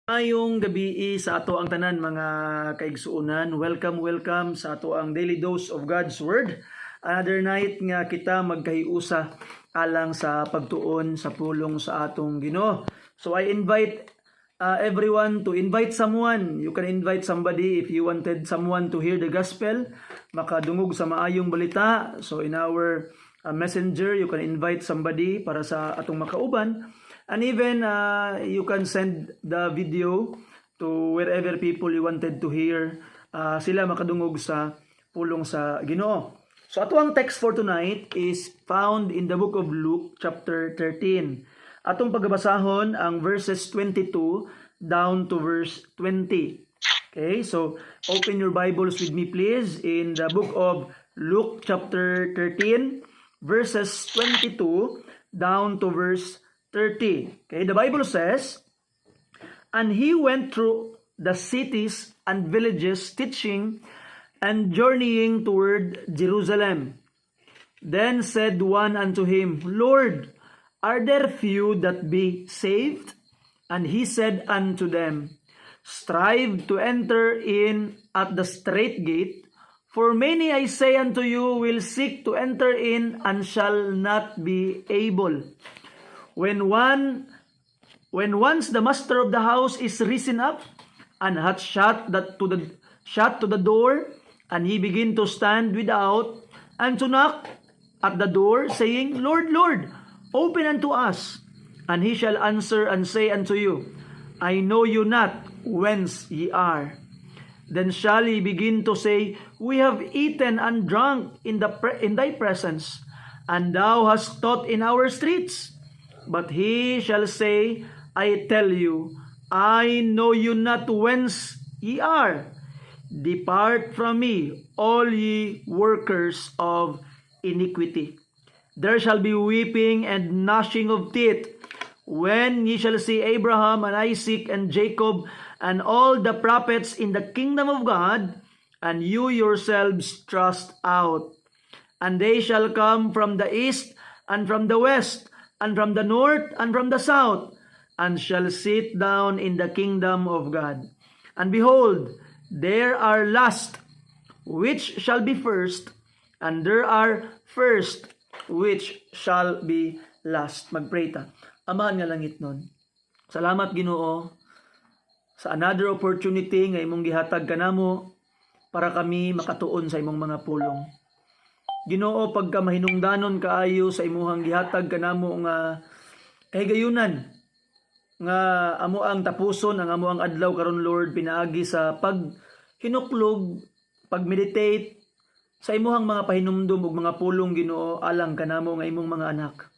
Ayong gabi sa ato ang tanan mga kaigsuonan. Welcome sa ato ang Daily Dose of God's Word. Another night nga kita magkahiusa alang sa pagtuon sa pulong sa atong Ginoo. So I invite everyone to invite someone. You can invite somebody if you wanted someone to hear the gospel, makadungog sa maayong balita. So in our messenger, you can invite somebody para sa atong makauban. And even you can send the video to wherever people you wanted to hear sila makadungog sa pulong sa Ginoo. So ato ang text for tonight is found in the book of Luke chapter 13. Atong pagbabasahon ang verses 22 down to verse 20. Okay, so open your Bibles with me please in the book of Luke chapter 13 verses 22 down to verse 30. Okay, the Bible says, "And he went through the cities and villages, teaching and journeying toward Jerusalem. Then said one unto him, Lord, are there few that be saved? And he said unto them, Strive to enter in at the strait gate, for many, I say unto you, will seek to enter in and shall not be able. When once the master of the house is risen up and hath shut to the door, and he begin to stand without and to knock at the door, saying, Lord, Lord, open unto us. And he shall answer and say unto you, I know you not whence ye are. Then shall he begin to say, We have eaten and drunk in thy presence, and thou hast taught in our streets. But he shall say, I tell you, I know you not whence ye are. Depart from me, all ye workers of iniquity. There shall be weeping and gnashing of teeth, when ye shall see Abraham and Isaac and Jacob and all the prophets in the kingdom of God, and you yourselves thrust out. And they shall come from the east and from the west, and from the north and from the south, and shall sit down in the kingdom of God. And behold, there are last which shall be first, and there are first which shall be last." Magpray ta. Amahan nga langit nun, salamat Ginoo sa another opportunity nga imong gihatag kanamo para kami makatuon sa imong mga pulong. Ginoo, pagka mahinungdanon kaayo sa imuhang gihatag kanamo nga kahigayunan nga amo ang tapuson ang amo ang adlaw karon Lord, pinaagi sa paghinuklog, pagmeditate sa imuhang mga pahinumdum ug mga pulong Ginoo alang kanamo nga imong mga anak.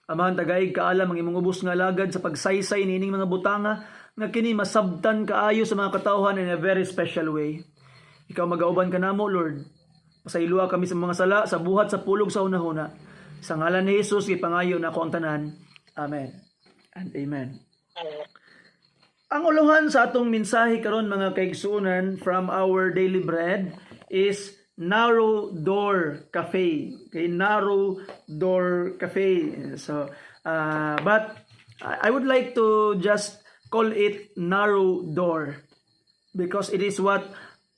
Amahan tagaig kaalam ang imong ubos nga lagad sa pagsaysay niining mga butanga nga kini masabtan kaayo sa mga katawhan in a very special way. Ikaw magauban kanamo Lord. Pasayloa kami sa mga sala, sa buhat, sa pulog, sa hunahuna. Sa ngalan ni Jesus, ipangayo na ako ang tanan. Amen and amen. Ang uluhan sa atong mensahe karon mga kaigsuonan from our daily bread is Narrow Door Cafe. Okay, Narrow Door Cafe. So, but I would like to just call it Narrow Door because it is what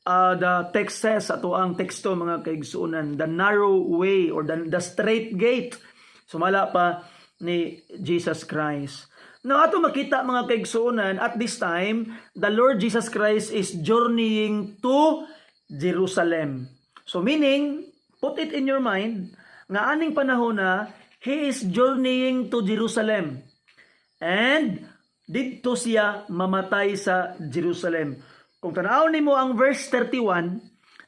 the text says, ato ang teksto mga kaigsuonan, the narrow way or the straight gate. Sumala pa ni Jesus Christ. Now ato makita mga kaigsuonan, at this time, the Lord Jesus Christ is journeying to Jerusalem. So meaning, put it in your mind, nga aning panahon na, He is journeying to Jerusalem. And didto siya mamatay sa Jerusalem. Kung tanawon nimo ang verse 31,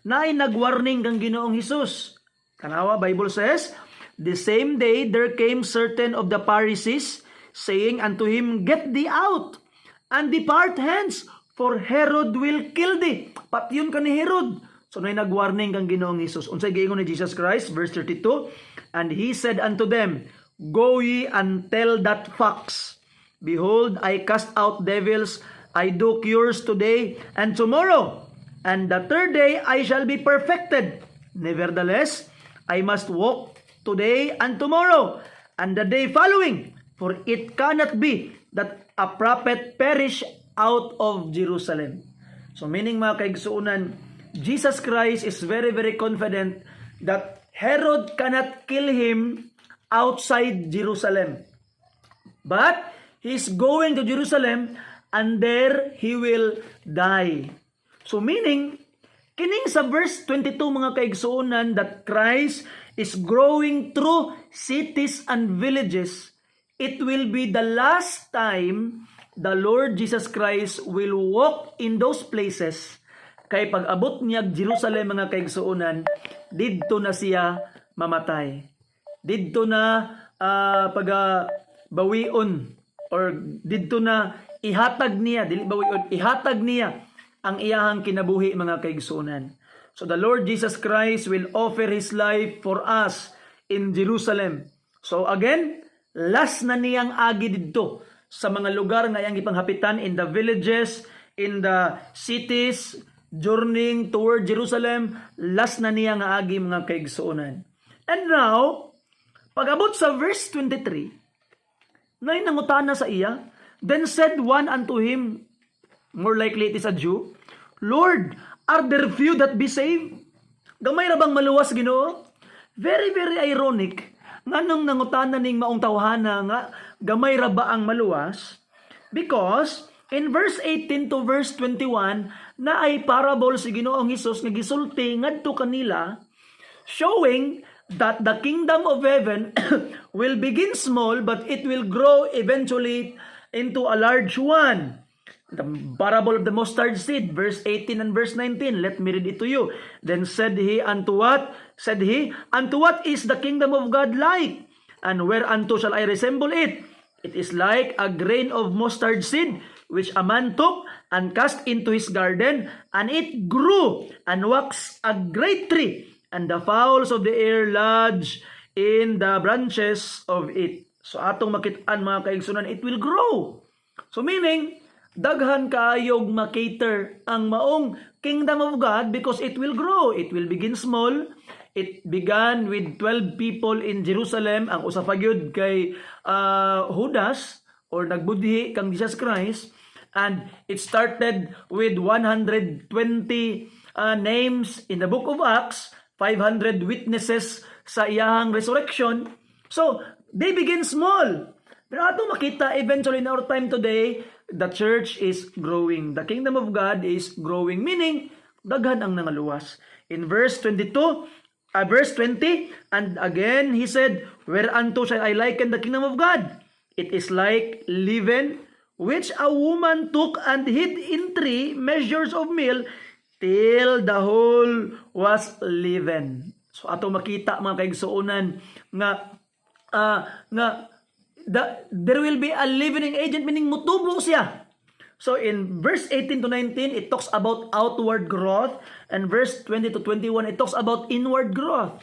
naay nagwarning kang Ginoong Hesus. Tanawa, Bible says, the same day there came certain of the Pharisees, saying unto him, Get thee out, and depart hence, for Herod will kill thee. Patyon ka ni Herod. So naay nagwarning kang Ginoong Hesus. Unsay giingon ni Jesus Christ, verse 32, And he said unto them, Go ye and tell that fox, Behold, I cast out devils, I do cures today and tomorrow, and the third day I shall be perfected. Nevertheless, I must walk today and tomorrow, and the day following, for it cannot be that a prophet perish out of Jerusalem. So meaning mga kaigsuunan, Jesus Christ is very, very confident that Herod cannot kill him outside Jerusalem. But he's going to Jerusalem and there he will die. So meaning, kining sa verse 22 mga kaigsuunan that Christ is growing through cities and villages, it will be the last time the Lord Jesus Christ will walk in those places. Kay pag abot niya Jerusalem mga kaigsuunan, didto na siya mamatay. Didto na bawion or didto na ihatag niya, dili bawion, ihatag niya ang iyahang kinabuhi mga kaigsuunan. So the Lord Jesus Christ will offer His life for us in Jerusalem. So again, last na niyang agi didto sa mga lugar nga iyang ipanghapitan in the villages, in the cities, journeying toward Jerusalem, last na niya nga agi mga kaigsuunan. And now, pag-abot sa verse 23, na nangutana sa iya, then said one unto him, more likely it is a Jew, Lord, are there few that be saved? Gamay ra bang maluwas, Ginoo? Very, very ironic. Nganong nangutana ning maong tawhana nga, gamay ra ba ang maluwas? Because, in verse 18 to verse 21, na ay parable si Ginoong Hesus nga gisulti ngadto kanila, showing that the kingdom of heaven will begin small but it will grow eventually into a large one. The parable of the mustard seed, verse 18 and verse 19. Let me read it to you. Then said he, unto what? Said he, unto what is the kingdom of God like? And whereunto shall I resemble it? It is like a grain of mustard seed, which a man took and cast into his garden, and it grew and waxed a great tree, and the fowls of the air lodged in the branches of it. So atong makitaan mga kaigsunan, it will grow. So meaning, daghan kaayog makater ang maong kingdom of God because it will grow. It will begin small. It began with 12 people in Jerusalem. Ang usa pa gyud kay Judas or nagbudhi kang Jesus Christ. And it started with 120 names in the book of Acts, 500 witnesses sa iyahang resurrection. So, they begin small. Pero ato makita eventually in our time today, the church is growing. The kingdom of God is growing. Meaning, daghan ang nangaluwas. In verse 20, and again he said, whereunto shall I liken the kingdom of God? It is like leaven, which a woman took and hid in 3 measures of meal, till the whole was leavened. So ato makita mga kaigsuonan there will be a leavening agent, meaning mutubo siya. So in verse 18 to 19, it talks about outward growth, and verse 20 to 21, it talks about inward growth.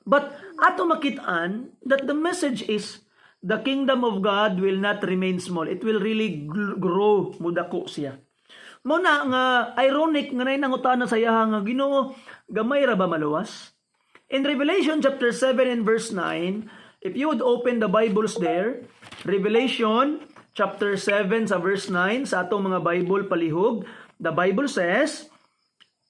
But ato makitaan that the message is the kingdom of God will not remain small. It will really grow, mudako siya. Muna nga ironic nga nangutana sa iya nga Ginoo, gamay ra ba maluwas? In Revelation chapter 7 and verse 9, if you would open the Bibles there, Revelation chapter 7 sa verse 9 sa atong mga Bible palihog, the Bible says,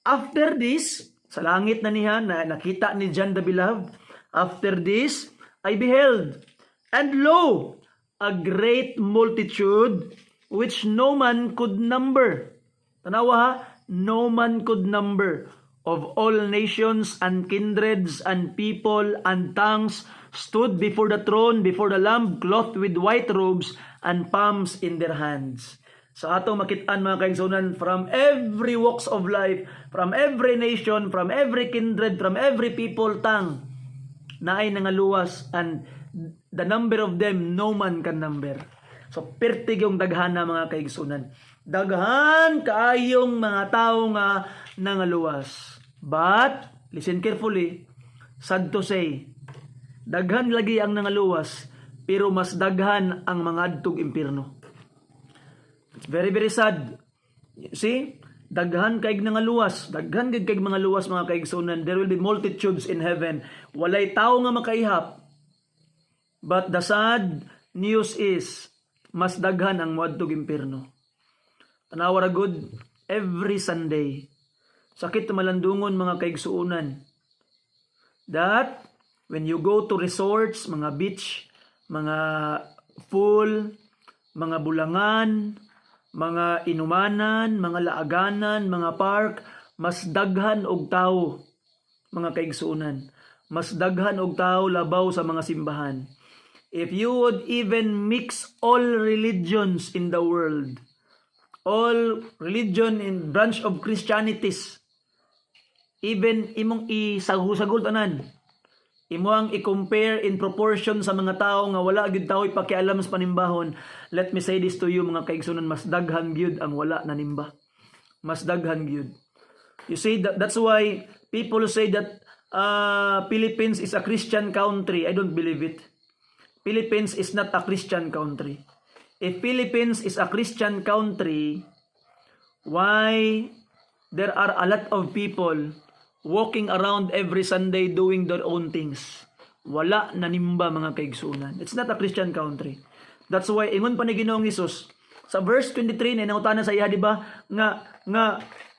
after this, sa langit na niya, na nakita ni John the Beloved, after this, I beheld, and lo, a great multitude which no man could number. Tanawa ha, no man could number, of all nations and kindreds and people and tongues, stood before the throne, before the Lamb, clothed with white robes and palms in their hands. So atong makitaan mga kaigsunan, from every walks of life, from every nation, from every kindred, from every people, tongue, na ay nangaluwas, and the number of them no man can number. So pertig yung daghan na mga kaigsunan. Daghan kaayong mga tao nga nangaluwas. But, listen carefully, sad to say, daghan lagi ang nangaluwas, pero mas daghan ang mga adtog impierno. It's very, very sad. See? Daghan kaig nangaluwas. Daghan kaig mga luwas mga kaigsunan. There will be multitudes in heaven. Walay tao nga makaihap. But the sad news is, mas daghan ang moadtog impierno. Tanawa ra gud every Sunday. Sakit malandungon mga kaigsuunan. That when you go to resorts, mga beach, mga pool, mga bulangan, mga inumanan, mga laaganan, mga park, mas daghan og tawo, mga kaigsuunan. Mas daghan og tawo labaw sa mga simbahan. If you would even mix all religions in the world, all religion in branch of Christianities, even imong isagol tanan, imo ang i-compare in proportion sa mga tao nga wala gyud tao ipakialam sa panimbahon, let me say this to you mga kaigsunan, mas daghan gyud ang wala nanimba. Mas daghan gyud. You see, that's why people say that Philippines is a Christian country. I don't believe it. Philippines is not a Christian country. If Philippines is a Christian country, why there are a lot of people walking around every Sunday doing their own things? Wala nanimba mga kaigsunan. It's not a Christian country. That's why ingon pa ni Ginoong Hesus sa verse 23 na nangutana sa iya, di ba? Nga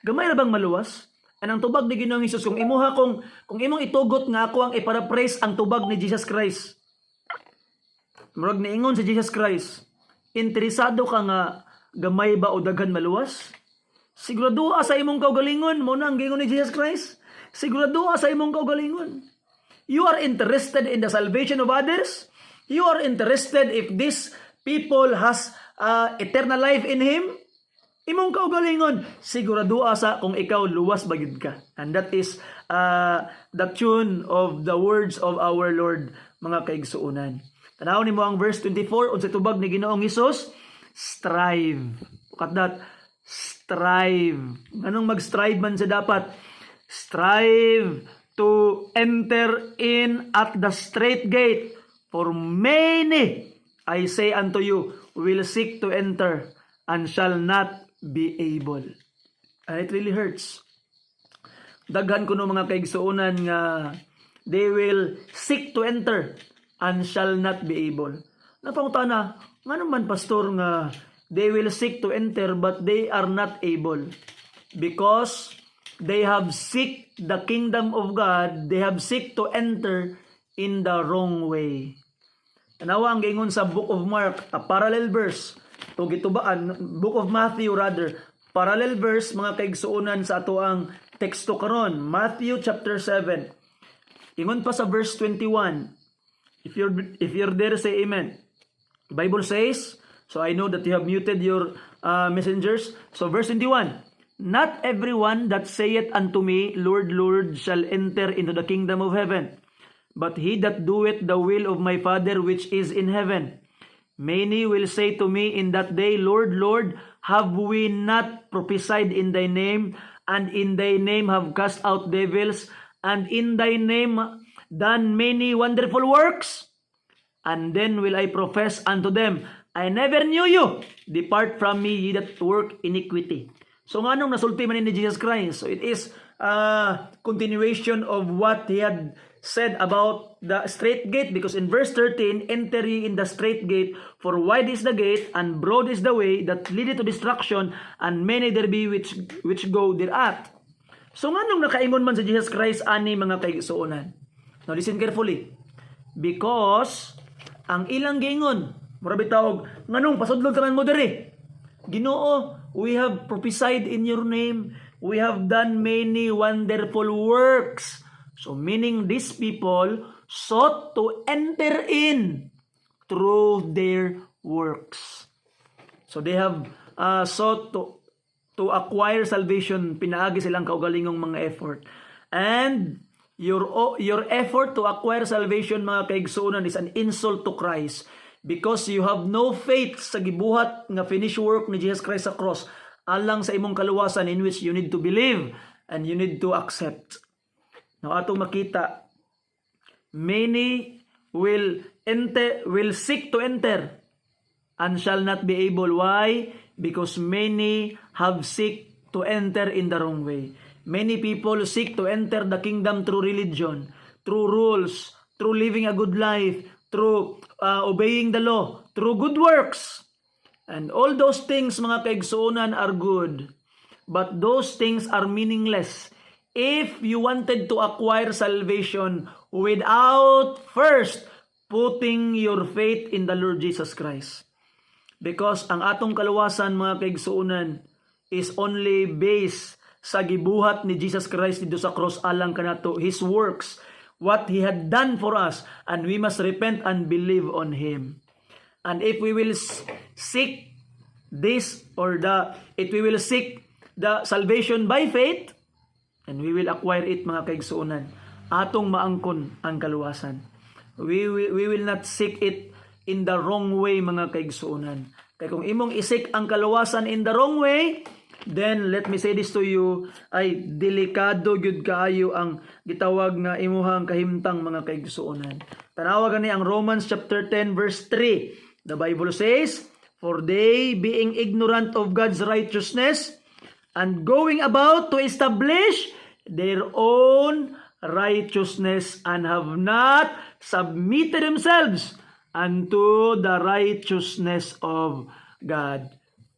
gamay ra bang maluwas? Anang tubag ni Ginoong Hesus kung imong itugot nga ako ang i-paraphrase ang tubag ni Jesus Christ. Murag niingon si Jesus Christ, interesado ka nga gamay ba o daghan maluwas? Sigurado sa imong kaugalingon, mo na ang gingon ni Jesus Christ. Sigurado sa imong kaugalingon. You are interested in the salvation of others? You are interested if this people has eternal life in Him? Imong kaugalingon, sigurado sa kung ikaw luwas bagid ka. And that is the tune of the words of our Lord, mga kaigsuunan. Tanaw nimo ang verse 24 unsa tubag ni Ginoong Hesus, strive. Look at that, strive. Anong mag-strive man sa dapat? Strive to enter in at the straight gate, for many, I say unto you, will seek to enter and shall not be able. And it really hurts. Daghan ko no mga kaigsuunan nga they will seek to enter and shall not be able. Napangutana, nga naman pastor nga they will seek to enter but they are not able, because they have seek the kingdom of God, they have seek to enter in the wrong way. Tanawa ang gingon sa Book of Mark, a parallel verse, o gitubaan, Book of Matthew rather, parallel verse mga kaigsuunan sa ato ang teksto karon, Matthew chapter 7. Ingon pa sa verse 21. If you're there, say amen. The Bible says, so I know that you have muted your messengers. So verse 21, not everyone that saith unto me, Lord, Lord, shall enter into the kingdom of heaven, but he that doeth the will of my Father which is in heaven. Many will say to me in that day, Lord, Lord, have we not prophesied in thy name, and in thy name have cast out devils, and in thy name done many wonderful works? And then will I profess unto them, I never knew you. Depart from me, ye that work iniquity. So nga nung nasulti man ni Jesus Christ. So it is a continuation of what he had said about the straight gate, because in verse 13, enter ye in the straight gate, for wide is the gate and broad is the way that leadeth to destruction, and many there be which go thereat. So nga nung nakaingon man si Jesus Christ ani mga kaigsuonan. Now listen carefully. Because ang ilang gingon, murabi tawag, nganong pasudlog tanan mo diri. Ginoo, we have prophesied in your name. We have done many wonderful works. So meaning these people sought to enter in through their works. So they have sought to acquire salvation. Pinaagi silang kaugalingong mga effort. And your effort to acquire salvation, mga kaigsuonan, is an insult to Christ, because you have no faith sa gibuhat nga finished work ni Jesus Christ sa cross, alang sa imong kaluwasan, in which you need to believe and you need to accept. Now atong makita, many will seek to enter and shall not be able. Why? Because many have seek to enter in the wrong way. Many people seek to enter the kingdom through religion, through rules, through living a good life, through obeying the law, through good works. And all those things, mga kaigsuonan, are good. But those things are meaningless if you wanted to acquire salvation without first putting your faith in the Lord Jesus Christ. Because ang atong kaluwasan, mga kaigsuonan, is only based sa gibuhat ni Jesus Christ dito sa cross alang kanato, His works, what He had done for us, and we must repent and believe on Him. And if we will seek this or if we will seek the salvation by faith, and we will acquire it, mga kaigsuonan, atong maangkon ang kaluwasan. We will not seek it in the wrong way, mga kaigsuonan. Kaya kung imong isik ang kaluwasan in the wrong way, then let me say this to you, ay delikado gyud kaayo ang gitawag nga imuhang kahimtang, mga kaigsuonan. Tanawa gani ang Romans chapter 10 verse 3. The Bible says, "For they, being ignorant of God's righteousness, and going about to establish their own righteousness, and have not submitted themselves unto the righteousness of God."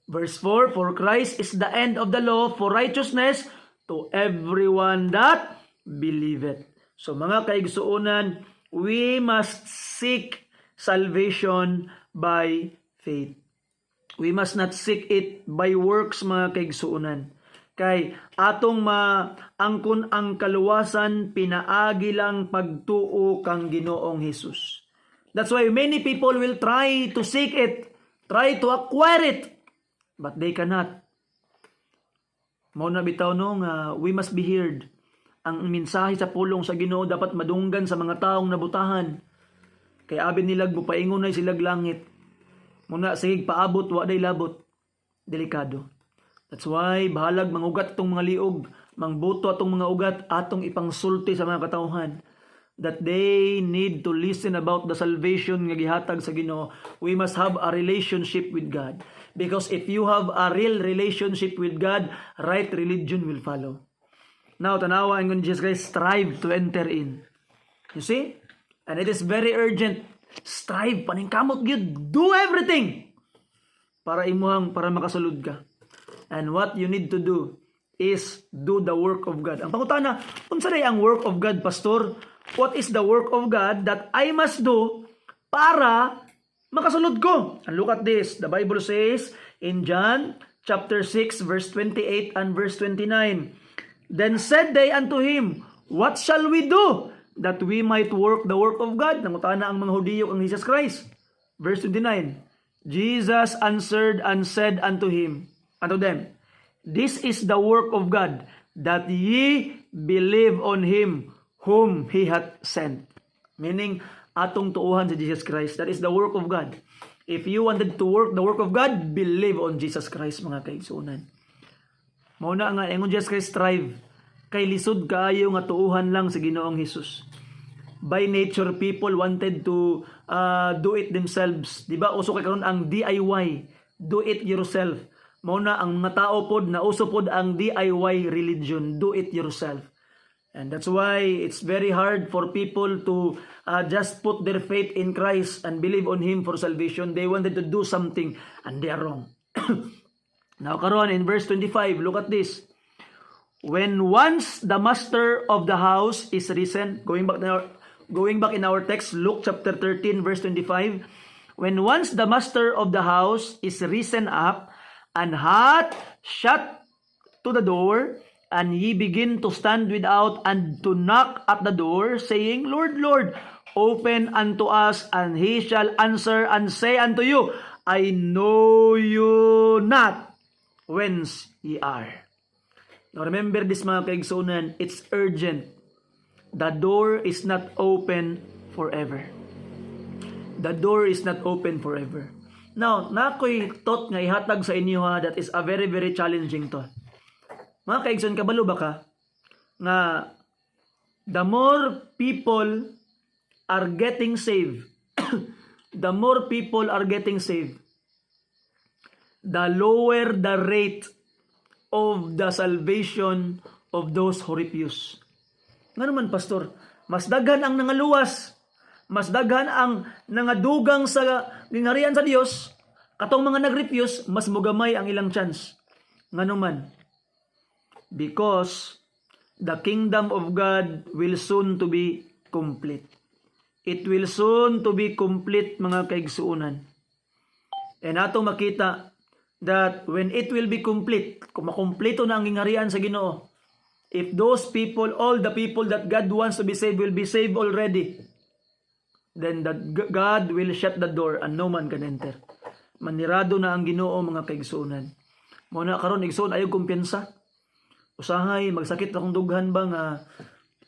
Verse 4, "For Christ is the end of the law for righteousness to everyone that believeth." So mga kaigsuonan, we must seek salvation by faith. We must not seek it by works, mga kaigsuonan. Kay atong maangkon ang kaluwasan, pinaagi lang pagtuo kang Ginoong Hesus. That's why many people will try to seek it, try to acquire it, but they cannot. Mao na bitaw no nga we must be heard. Ang mensahe sa pulong sa Ginoo dapat madunggan sa mga taong nabutahan. Kay abin nilag mupaingon na silag langit. Muna sige paabot wa day labot. Delikado. That's why bahalag mangugat tong mga liog, mangboto atong mga ugat atong ipangsulti sa mga katawhan, that they need to listen about the salvation nga gihatag sa Ginoo. We must have a relationship with God. Because if you have a real relationship with God, right religion will follow. Now, tanawa ang Jesus Christ, strive to enter in. You see? And it is very urgent. Strive, paningkamot gyud, do everything para makasulod ka. And what you need to do is do the work of God. Ang pangutana, unsa day ang work of God, pastor? What is the work of God that I must do para makasulod ko? And look at this. The Bible says in John chapter 6 verse 28 and verse 29. "Then said they unto him, What shall we do that we might work the work of God?" Nangutana ang mga Hudiyo ang Jesus Christ. Verse 29. "Jesus answered and said unto them, This is the work of God, that ye believe on Him whom He hath sent." Meaning, atong tuuhan sa Jesus Christ. That is the work of God. If you wanted to work the work of God, believe on Jesus Christ, mga kaigsuonan. Mauna nga, ingon Jesus Christ, strive. Kay lisod kaayo nga tuuhan lang sa Ginoong Hesus. By nature, people wanted to do it themselves. Diba? Uso kay karon ang DIY. Do it yourself. Mauna ang mga tao pod na uso pod ang DIY religion, do it yourself. And that's why it's very hard for people to just put their faith in Christ and believe on Him for salvation. They wanted to do something and they are wrong. Now karon in verse 25, look at this. "When once the master of the house is risen," going back in our text, Luke chapter 13 verse 25, "When once the master of the house is risen up, and hath shut to the door, and ye begin to stand without and to knock at the door, saying, Lord, Lord, open unto us, and He shall answer and say unto you, I know you not whence ye are." Now remember this, mga kaigsuonan, it's urgent. The door is not open forever. The door is not open forever. Now, nakoy thought nga ihatag sa inyo that is a very, very challenging thought. Mga kaigsoon, kabalo ba ka? Nga, the more people are getting saved, the more people are getting saved, the lower the rate of the salvation of those who refuse. Nga naman, pastor, mas daghan ang nangaluwas, mas daghan ang nangadugang sa gingarian sa Dios, Katong mga nag-refuse, mas mugamay ang ilang chance. Nganuman, because the kingdom of God will soon to be complete. It will soon to be complete, mga kaigsuunan. And atong makita that when it will be complete, kung makumpleto na ang gingharian sa Ginoo, if those people, all the people that God wants to be saved will be saved already, then that God will shut the door and no man can enter. Manirado na ang Ginoo, mga kaigsuunan. Muna karon igsoon ayo kumpiyansa. Usahay magsakit akong dughan ba nga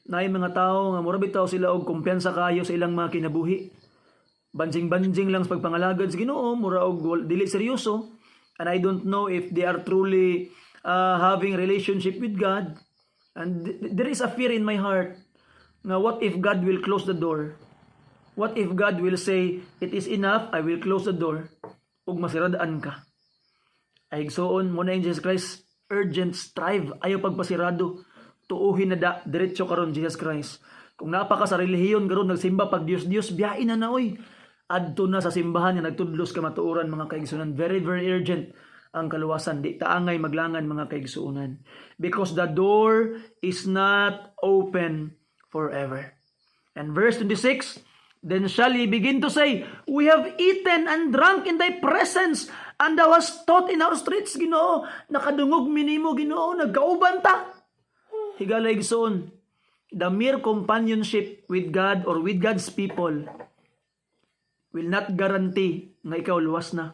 naay mga tao nga mura bitaw sila og kumpiyansa kaayo sa ilang mga kinabuhi. Banjing-banjing lang sa pagpangalagad sa Ginoo, mura og dili seryoso. And I don't know if they are truly having relationship with God. And there is a fear in my heart nga what if God will close the door? What if God will say, it is enough, I will close the door, ug masiradaan ka? Ay igsoon mo na in Jesus Christ, urgent, strive, ayaw pagpasirado, tuuhin na diretso karon Jesus Christ. Kung napaka sa relihiyon karon nagsimba pag Dios biyain na oy. Adto na sa simbahan nga nagtudlos ka matuoran, mga kaigsuunan. Very very urgent ang kaluwasan. Di taangay maglangan, mga kaigsuunan. Because the door is not open forever. And verse 26, then shall he begin to say, we have eaten and drunk in thy presence, and thou hast taught in our streets, Ginoo. Nakadungog minimo, Ginoo, nagkauban ta. Higala igsoon, the mere companionship with God or with God's people will not guarantee nga ikaw luwas na.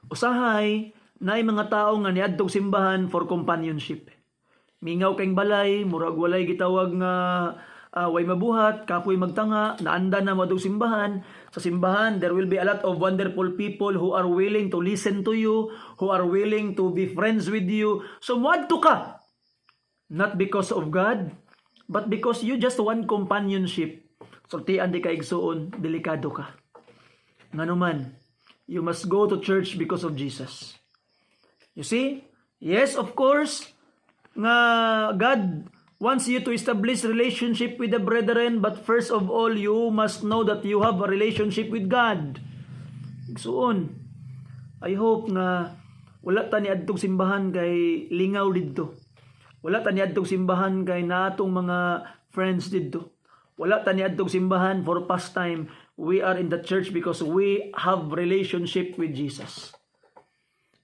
Usahay, naay mga tao nga niadtog simbahan for companionship. Mingaw kayong balay, murag walay gitawag nga way mabuhat, kapoy magtanga, naanda na madug simbahan. Sa simbahan, there will be a lot of wonderful people who are willing to listen to you, who are willing to be friends with you. So, muadto ka. Not because of God, but because you just want companionship. Sultian di ka igsuon, delikado ka. Nganuman, you must go to church because of Jesus. You see? Yes, of course, nga God wants you to establish relationship with the brethren, but first of all, you must know that you have a relationship with God. Igsuon, I hope nga wala ta ni adtong simbahan kay lingaw didto. Wala ta ni adtong simbahan kay natong mga friends didto. Wala ta ni adtong simbahan for pastime. We are in the church because we have relationship with Jesus.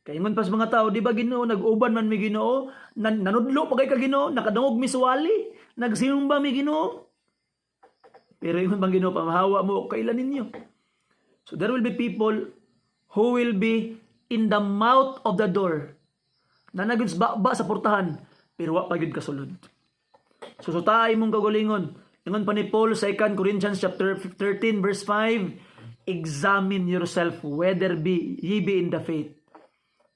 Kaya ingon pas mga tao, di ba Ginoo, nag-uban man mi Ginoo, nanudlo pa kay ka Ginoo, nakadungog mi suwali, nagsimba mi Ginoo. Pero ingon bang Ginoo, pamahawa mo kailan ninyo. So there will be people who will be in the mouth of the door. Nanagod ba sa portahan, pero wa pa gyud kasulod. Susutay mong kagalingon. Ingon pa ni Paul sa 2 Corinthians chapter 13 verse 5, examine yourself whether ye be in the faith.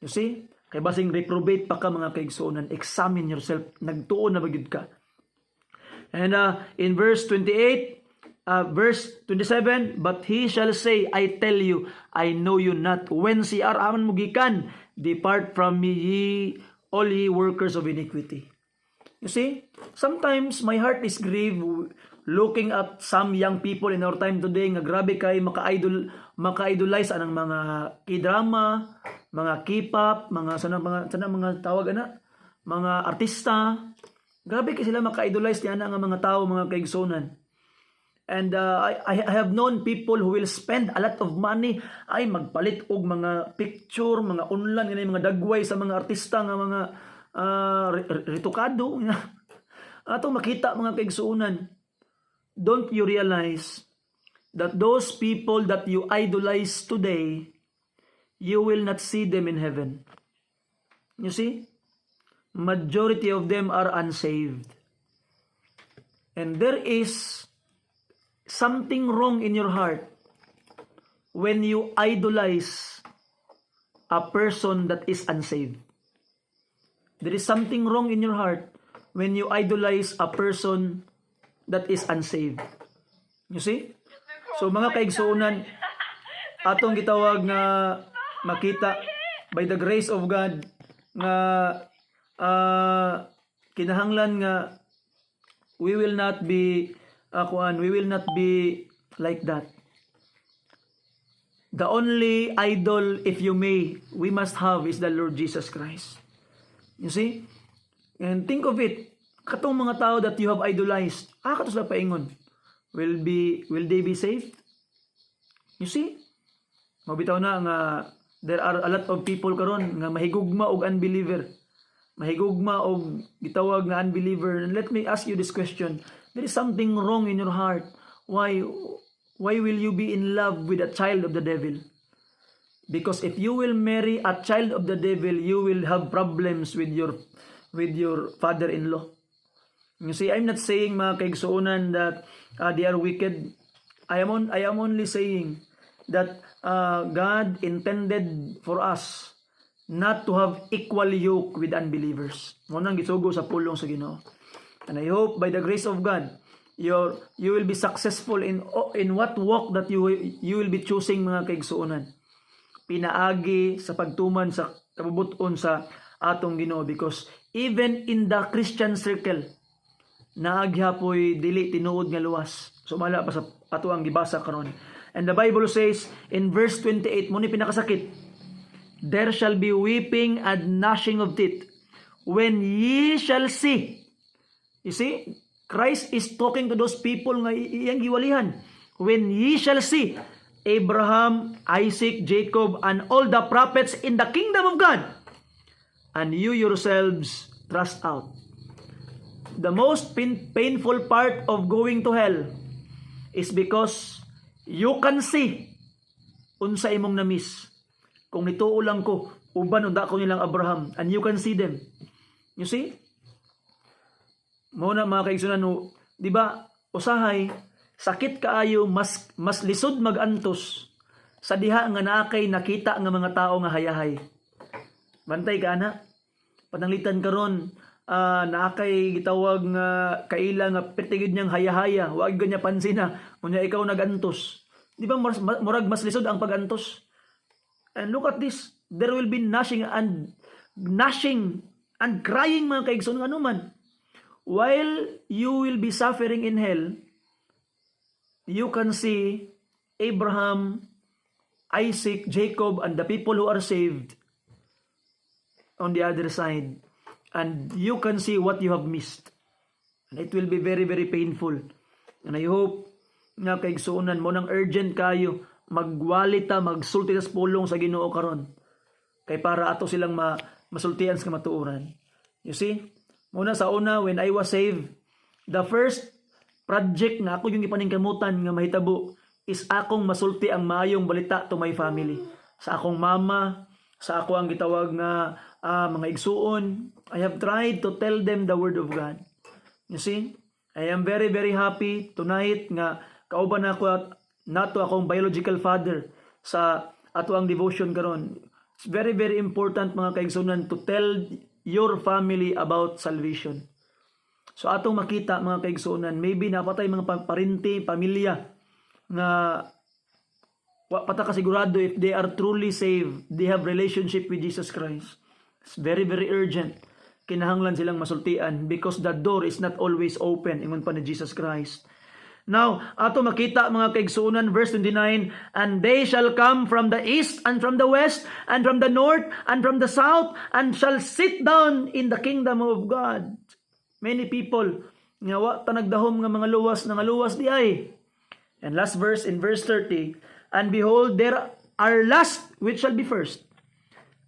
You see? Kay basing reprobate pa ka, mga kaigsuonan, examine yourself. Nagtuon na bagid ka. And in verse 28, verse 27, but he shall say, I tell you, I know you not. Whence ye are aman mugikan, depart from me, ye all ye workers of iniquity. You see, sometimes my heart is grieved looking at some young people in our time today nga grabe kay maka-idolize anang mga K-drama, mga K-pop, mga sana mga tawag ana, mga artista. Grabe kay sila maka-idolize niya nga mga tao, mga kaigsonan. And I have known people who will spend a lot of money ay magpalit og mga picture, mga online, mga dagway sa mga artista nga mga ritukado. Atong makita, mga kaigsuunan. Don't you realize that those people that you idolize today, you will not see them in heaven? You see? Majority of them are unsaved. And there is something wrong in your heart when you idolize a person that is unsaved. There is something wrong in your heart when you idolize a person that is unsaved. You see? So mga kaigsuunan, atong gitawag nga makita by the grace of God nga kinahanglan nga we will not be like that. The only idol, if you may, we must have is the Lord Jesus Christ. You see? And think of it, katong mga tao that you have idolized, kato sila paingon, will they be saved? You see? Mabitaw na nga there are a lot of people karon nga mahigugma og unbeliever. Mahigugma og gitawag nga unbeliever. And let me ask you this question. There is something wrong in your heart. Why will you be in love with a child of the devil? Because if you will marry a child of the devil, you will have problems with your father-in-law. You see, I'm not saying mga kaigsuunan that they are wicked. I am only saying that God intended for us not to have equal yoke with unbelievers. Munang gisugo sa pulong sa Ginoo. And I hope by the grace of God, you will be successful in what walk that you will be choosing mga kaigsuunan. Pinaagi sa pagtuman sa kabubuton sa atong Ginoo, because even in the Christian circle naagyapoy dili tinuod nga luwas. Sumala pa sa ato ang gibasa karon. And the Bible says in verse 28, mo ni pinakasakit, there shall be weeping and gnashing of teeth when ye shall see. You see, Christ is talking to those people nga iyang giwalihan. When ye shall see Abraham, Isaac, Jacob, and all the prophets in the kingdom of God, and you yourselves thrust out. The most painful part of going to hell is because you can see unsa imong na-miss. Kung nituo lang ko, uban unda ko nilang Abraham, and you can see them. You see? Muna mga kaigsunan, di ba, usahay, sakit kaayo, mas lisod magantos sa diha nga naakay nakita nga mga tao nga hayahay. Bantay ka na. Pananglitan karon, naakay gitawag nga kaila nga pertigid niyang hayahaya, wag ganya pansina, unya ikaw nagantos. Di ba murag mas lisod ang pagantos? And look at this, there will be gnashing and crying mga kaigsunan nga naman. While you will be suffering in hell, you can see Abraham, Isaac, Jacob, and the people who are saved on the other side. And you can see what you have missed. And it will be very, very painful. And I hope nga kaigsuunan mo nang urgent kayo, magwalita, magsulti sa pulong sa Ginoo karon. Kay para ato silang masultian sa matuuran. You see? Muna sa una, when I was saved, the first project na ako yung ipaningkamutan nga mahitabo is akong masulti ang maayong balita to my family. Sa akong mama, sa ako ang gitawag na mga igsuon, I have tried to tell them the word of God. You see? I am very, very happy tonight nga kauban ako nato akong biological father sa ato ang devotion karon. It's very, very important mga kaigsunan to tell your family about salvation. So atong makita mga kaigsunan, maybe napatay mga parinti, pamilya nga pata kasigurado if they are truly saved, they have relationship with Jesus Christ. It's very, very urgent. Kinahanglan silang masultian because the door is not always open ingon pa ni Jesus Christ. Now, ato makita mga kaigsunan, verse 29, and they shall come from the east and from the west and from the north and from the south and shall sit down in the kingdom of God. Many people nga wa tanagdahom nga mga luwas di ay. And last verse in verse 30, and behold, there are last which shall be first,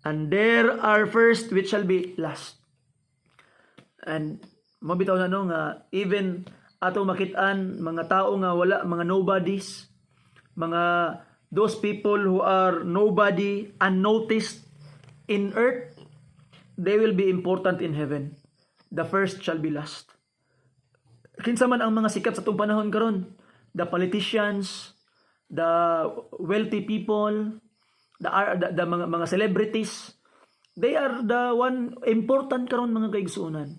and there are first which shall be last. And mabitaw na no nga even ato makitaan mga tao nga wala, mga nobodies, mga those people who are nobody, unnoticed in earth, they will be important in heaven. The first shall be last. Kinsa man ang mga sikat sa itong panahon karon, the politicians, the wealthy people, the mga celebrities, they are the one important karon mga kaigsuunan.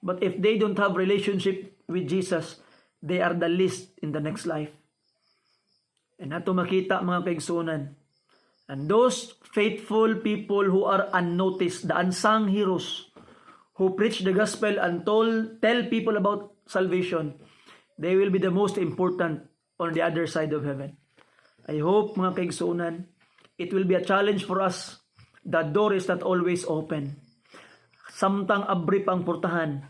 But if they don't have relationship with Jesus, they are the least in the next life. And ato makita mga kaigsuunan. And those faithful people who are unnoticed, the unsung heroes, who preach the gospel and tell people about salvation, they will be the most important on the other side of heaven. I hope mga kaigsuunan, it will be a challenge for us. The door is not always open. Samtang abri pang portahan,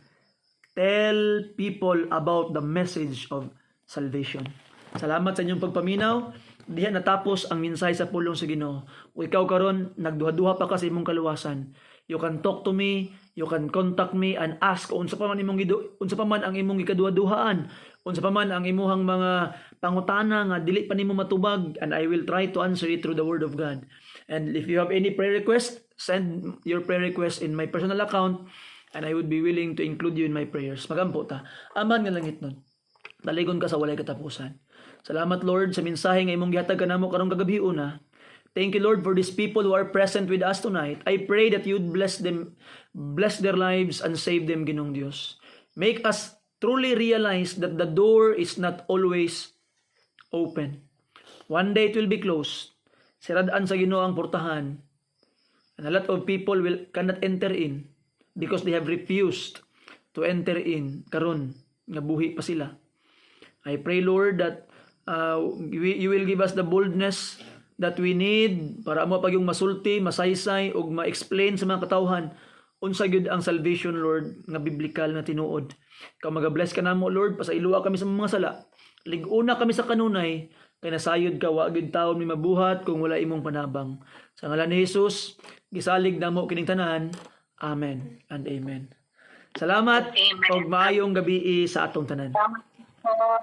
tell people about the message of salvation. Salamat sa inyong pagpaminaw. Diha natapos ang mensahe sa pulong sa Ginoo. O ikaw karon nagduha-duha pa ka sa imong kaluwasan. You can talk to me, you can contact me and ask unsa pa man ang imong gikaduha-duhaan, unsa pa man ang imuhang mga pangutana nga dili pa nimo matubag, and I will try to answer it through the word of God. And if you have any prayer request, send your prayer request in my personal account and I would be willing to include you in my prayers. Magampo ta. Aman nga langit nun. Daligon ka sa walay katapusan. Salamat Lord sa mensahe nga imong gihatag kanamo karong kagabion na. Thank you Lord for these people who are present with us tonight. I pray that you'd bless them, bless their lives and save them, Ginoong Dios. Make us truly realize that the door is not always open. One day it will be closed. Siradaan sa Ginoo ang portahan. And a lot of people cannot enter in because they have refused to enter in. Karon nga buhi pa sila. I pray Lord that you will give us the boldness that we need para mo pag yung masulti, masaysay ug ma-explain sa mga katawhan unsa gyud ang salvation Lord nga biblikal na tinuod. Ikaw magabless ka namo Lord, pasailuwa kami sa mga sala. Lig-una kami sa kanunay kay nasayod ka wa gyud taon mi mabuhat kung wala imong panabang. Sa ngalan ni Jesus, gisalig namo kining tanan. Amen and amen. Salamat ug maayong gabi sa atong tanan. Salamat po.